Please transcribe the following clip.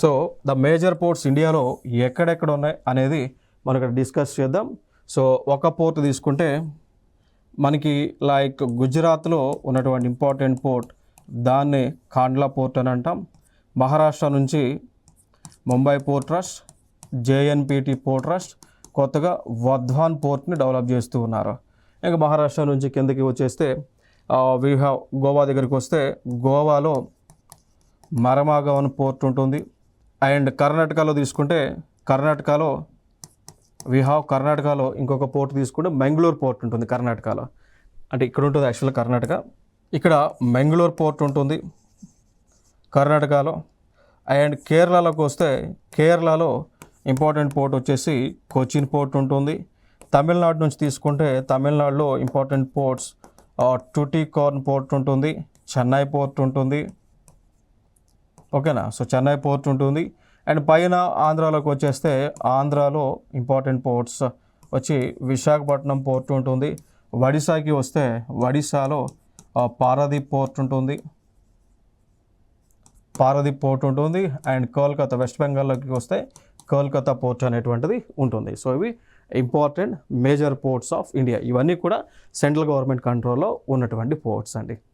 So the major ports ఇండియాలో ఎక్కడెక్కడ ఉన్నాయి అనేది మనం ఇక్కడ డిస్కస్ చేద్దాం. సో ఒక పోర్ట్ తీసుకుంటే మనకి లైక్ గుజరాత్లో ఉన్నటువంటి ఇంపార్టెంట్ పోర్ట్ దాన్ని కాండ్లా పోర్ట్ అని అంటాం. మహారాష్ట్ర నుంచి Mumbai port trust, JNPT port trust కొత్తగా వర్ధ్వాన్ పోర్ట్ని డెవలప్ చేస్తూ ఉన్నారు. ఇంకా మహారాష్ట్ర నుంచి కిందకి వచ్చేస్తే వీ హ్యావ్ గోవా దగ్గరికి వస్తే గోవాలో మరమాగవన్ పోర్ట్ ఉంటుంది. అండ్ కర్ణాటకలో తీసుకుంటే కర్ణాటకలో ఇంకొక పోర్ట్ తీసుకుంటే మెంగళూరు పోర్ట్ ఉంటుంది. కర్ణాటకలో అంటే ఇక్కడ ఉంటుంది యాక్చువల్గా కర్ణాటక. ఇక్కడ మెంగళూరు పోర్ట్ ఉంటుంది కర్ణాటకలో. అండ్ కేరళలోకి వస్తే కేరళలో ఇంపార్టెంట్ పోర్ట్ వచ్చేసి కొచ్చిన్ పోర్ట్ ఉంటుంది. తమిళనాడు నుంచి తీసుకుంటే తమిళనాడులో ఇంపార్టెంట్ పోర్ట్స్ టుటికార్న్ పోర్ట్ ఉంటుంది, చెన్నై పోర్ట్ ఉంటుంది. ఓకేనా, సో చెన్నై పోర్ట్ ఉంటుంది. అండ్ పైన ఆంధ్రాలోకి వచ్చేస్తే ఆంధ్రాలో ఇంపార్టెంట్ పోర్ట్స్ వచ్చి విశాఖపట్నం పోర్ట్ ఉంటుంది. ఒడిశాకి వస్తే ఒడిశాలో పారాదీప్ పోర్ట్ ఉంటుంది. అండ్ కోల్కతా వెస్ట్ బెంగాల్లోకి వస్తే కోల్కతా పోర్ట్ అనేటువంటిది ఉంటుంది. సో ఇవి important major ports of India. ఇవన్నీ కూడా సెంట్రల్ గవర్నమెంట్ కంట్రోల్లో ఉన్నటువంటి పోర్ట్స్ అండి.